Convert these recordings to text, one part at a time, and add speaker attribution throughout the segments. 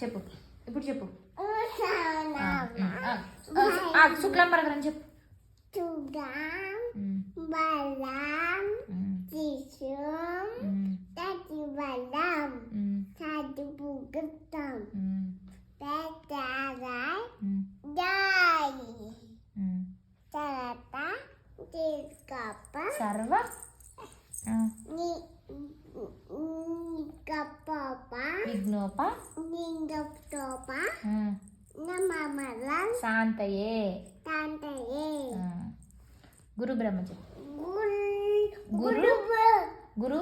Speaker 1: చెప్పు, ఇప్పుడు చెప్పు. శుక్లం వరదరం చెప్పు.
Speaker 2: బలం శిశుం తటి బలం తటి పుగుతం పెట్టారాయ్ దాయి తర్వాత తీసుకోప
Speaker 1: సర్వ
Speaker 2: నిగపప
Speaker 1: విఘ్నోప
Speaker 2: నిగపటోప నమమల
Speaker 1: శాంతయే
Speaker 2: తాంతయే
Speaker 1: గురు బ్రహ్మ చెప్పు.
Speaker 2: గురు
Speaker 1: గురు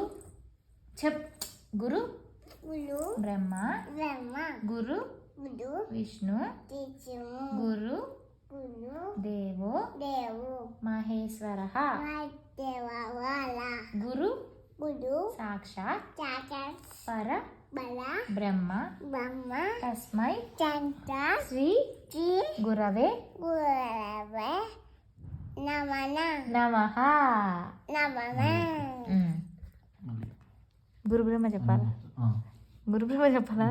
Speaker 1: చెప్. గురు
Speaker 2: గురు
Speaker 1: బ్రహ్మ
Speaker 2: బ్రహ్మ
Speaker 1: గురు
Speaker 2: గురు
Speaker 1: విష్ణు
Speaker 2: విష్ణు
Speaker 1: గురు
Speaker 2: గురు
Speaker 1: దేవో
Speaker 2: దేవు
Speaker 1: మహేశ్వర
Speaker 2: దేవవాల
Speaker 1: గురు
Speaker 2: గురు
Speaker 1: సాక్షాత్
Speaker 2: సాక్షాత్
Speaker 1: పర
Speaker 2: బల
Speaker 1: బ్రహ్మ
Speaker 2: బ్రహ్మ
Speaker 1: తస్మై
Speaker 2: చంత
Speaker 1: శ్రీ
Speaker 2: శ్రీ
Speaker 1: గురవే
Speaker 2: గురవే నమః
Speaker 1: నమః.
Speaker 2: నమః.
Speaker 1: గురు బ్రహ్మ చెప్పాలా? గురు బ్రహ్మ చెప్పాలా?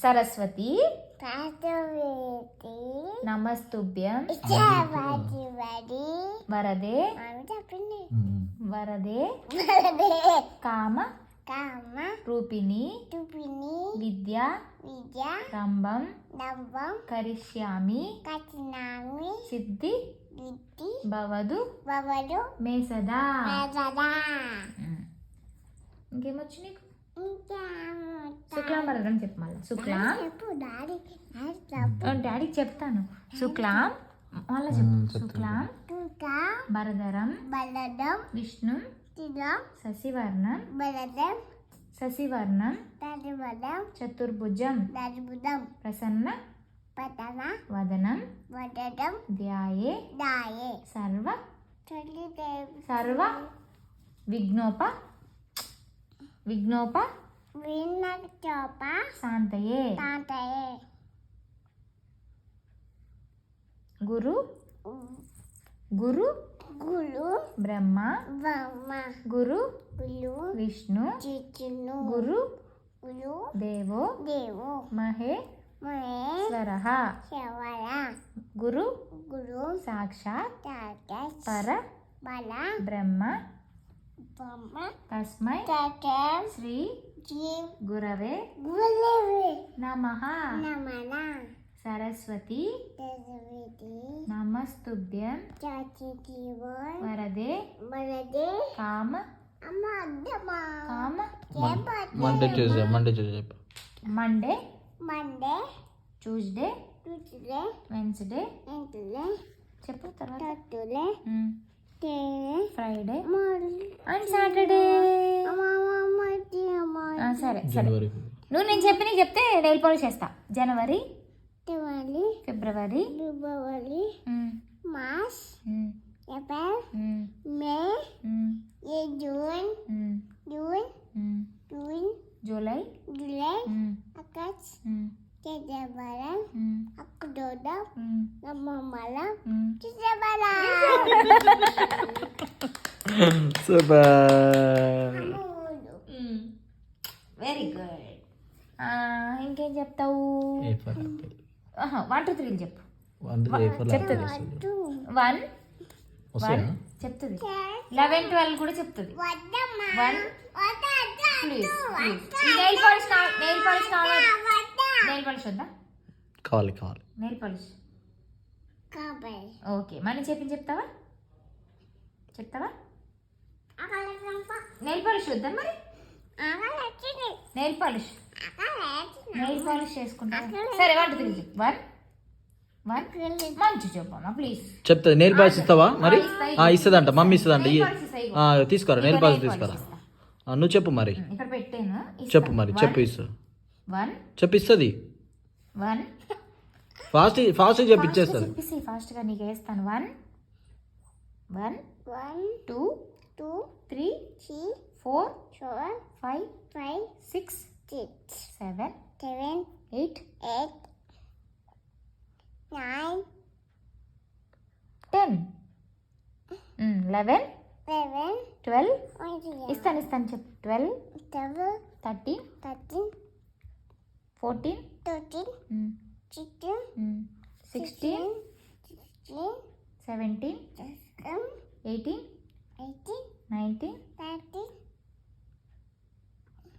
Speaker 1: సరస్వతి
Speaker 2: పాతవేతి
Speaker 1: నమస్తుభ్యం
Speaker 2: ఇచ్చేవాడి
Speaker 1: వరదే
Speaker 2: ఆమె చెప్పింది
Speaker 1: వరదే
Speaker 2: వరదే
Speaker 1: కామ
Speaker 2: కామ
Speaker 1: రూపిణి
Speaker 2: తుపిని
Speaker 1: విద్య
Speaker 2: విద్య
Speaker 1: రంభం
Speaker 2: నవ్వం
Speaker 1: కరిష్యామి
Speaker 2: కఠినామి
Speaker 1: సిద్ధి
Speaker 2: విద్ది
Speaker 1: భవదు
Speaker 2: బవడు
Speaker 1: మే సదా.
Speaker 2: మేజదా
Speaker 1: ఇంకేమొచ్చు నీకు?
Speaker 2: ఇంకా
Speaker 1: శుక్లాం వరదం చెప్పు మళ్ళీ. శుక్లాం
Speaker 2: చెప్పు డాడీ
Speaker 1: డాడీకి చెప్తాను. శుక్లాం మళ్ళీ చెప్పు. శుక్లాం
Speaker 2: ఇంకా
Speaker 1: భరధరం
Speaker 2: బలదం
Speaker 1: విష్ణు
Speaker 2: తిలం
Speaker 1: శశివర్ణం
Speaker 2: బలదం
Speaker 1: శశివర్ణం
Speaker 2: తదిబలం
Speaker 1: చతుర్భుజం
Speaker 2: తదిబుదం
Speaker 1: ప్రసన్న
Speaker 2: పతన
Speaker 1: వదనం
Speaker 2: వదడం
Speaker 1: ధ్యాయే
Speaker 2: దాయే
Speaker 1: సర్వ
Speaker 2: తల్లిదేవి
Speaker 1: సర్వ విఘ్నోప విఘ్నోప
Speaker 2: విన్నచోప
Speaker 1: శాంతయే
Speaker 2: తాతయే
Speaker 1: గురు గురు
Speaker 2: గురు
Speaker 1: బ్రహ్మ
Speaker 2: బ్రహ్మ
Speaker 1: గురు
Speaker 2: గురు
Speaker 1: విష్ణు
Speaker 2: చిచ్చును
Speaker 1: గురు
Speaker 2: గురు
Speaker 1: దేవో
Speaker 2: దేవు
Speaker 1: మహేశ్వర
Speaker 2: శవర
Speaker 1: గురు
Speaker 2: గురు
Speaker 1: సాక్షాత్
Speaker 2: తాత
Speaker 1: పర
Speaker 2: బల
Speaker 1: బ్రహ్మ
Speaker 2: బ్రహ్మ
Speaker 1: తస్మై
Speaker 2: తాత
Speaker 1: శ్రీ
Speaker 2: జీవ్
Speaker 1: గురవే
Speaker 2: గురువే
Speaker 1: నమః.
Speaker 2: నమన
Speaker 1: సరస్వతి
Speaker 2: తదివితి
Speaker 1: నమస్తుభ్యం
Speaker 2: చాచితివోయ్
Speaker 1: వరదే
Speaker 2: బలదే
Speaker 1: కామ
Speaker 2: అమ్మ అద్దమా
Speaker 1: కామ
Speaker 3: మండే చెప్పు.
Speaker 1: Monday
Speaker 2: Monday
Speaker 1: Tuesday
Speaker 2: Tuesday
Speaker 1: Wednesday
Speaker 2: ఎంతులే
Speaker 1: చెప్పు తర్వాత.
Speaker 2: తత్తులే తే
Speaker 1: ఫ్రైడే
Speaker 2: మళ్ళీ
Speaker 1: అండ్ సాటర్డే. సరే సరే
Speaker 3: జనవరి
Speaker 1: నువ్వు నేను చెప్పి నీకు చెప్తే నెయిల్ పాలిష్ చేస్తా. జనవరి
Speaker 2: తివాలి
Speaker 1: February
Speaker 2: February March April May June June June
Speaker 1: July
Speaker 2: July August September October November December.
Speaker 3: Super.
Speaker 1: Very good. ఇంకేం చెప్తావు? 1 2 3 చెప్పు. చెప్తుంది 1 చెప్తుంది 11 12 కూడా చెప్తుంది. 1 ప్లీజ్ నెయిల్ పాలిష్ కావాలి. నెయిల్ పాలిష్ వద్దా?
Speaker 3: కావాలి
Speaker 1: నెయిల్ పాలిష్
Speaker 2: కాబట్టి
Speaker 1: ఓకే. మనీ చెప్తావా? నెయిల్ పాలిష్ వద్దా మరి? నెయిల్ పాలిష్ చేసుకుంటా. సరే 1 2 3 చెప్పు. 1 మంచి చెప్పమ్మా ప్లీజ్.
Speaker 3: చెప్తా. నెయిల్ పాలిష్ ఇస్తావా మరి? ఇస్తుందంట, మమ్మీ ఇస్తుందంట. తీసుకోరా, నెయిల్ పాలిష్ తీసుకురా. నువ్వు చెప్పు మరి.
Speaker 1: ఇక్కడ పెట్టాను.
Speaker 3: చెప్పు మరి, చెప్పు. ఇస్తా
Speaker 1: 1
Speaker 3: చెప్పు. ఇస్తుంది.
Speaker 1: 1
Speaker 3: ఫాస్ట్ చెప్పి ఇచ్చేస్తుంది.
Speaker 1: చెప్పేసి ఫాస్ట్గా నీకు వేస్తాను. 1 1 2 3 4 5 6 7 8
Speaker 2: 9
Speaker 1: 10 11 12
Speaker 2: 11
Speaker 1: ఇస్తాను చెప్పు. 12 13
Speaker 2: 13
Speaker 1: 14
Speaker 2: 13, 16,
Speaker 1: 16 17 18
Speaker 2: 18,
Speaker 1: 19
Speaker 2: 19,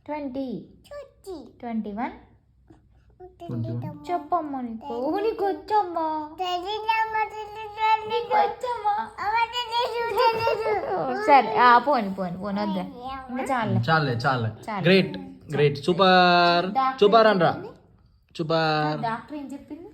Speaker 1: 20
Speaker 2: 20.
Speaker 1: 21
Speaker 2: తెలియదమ్మా.
Speaker 1: చెప్పమ్మా నీకు వచ్చమ్మా
Speaker 2: తెలియదమ్మా, తెలియదు.
Speaker 1: నీకు వచ్చమ్మా
Speaker 2: అమ్మ తెలియదు, తెలియదు.
Speaker 1: సరే పోని వద్దా ఇంకా చాలే
Speaker 3: చాలే చాలే
Speaker 1: చాలు.
Speaker 3: గ్రేట్ గ్రేట్ సూపర్ సూపర్ అనరా సూపర్
Speaker 1: డాక్టర్ ఏం చెప్పింది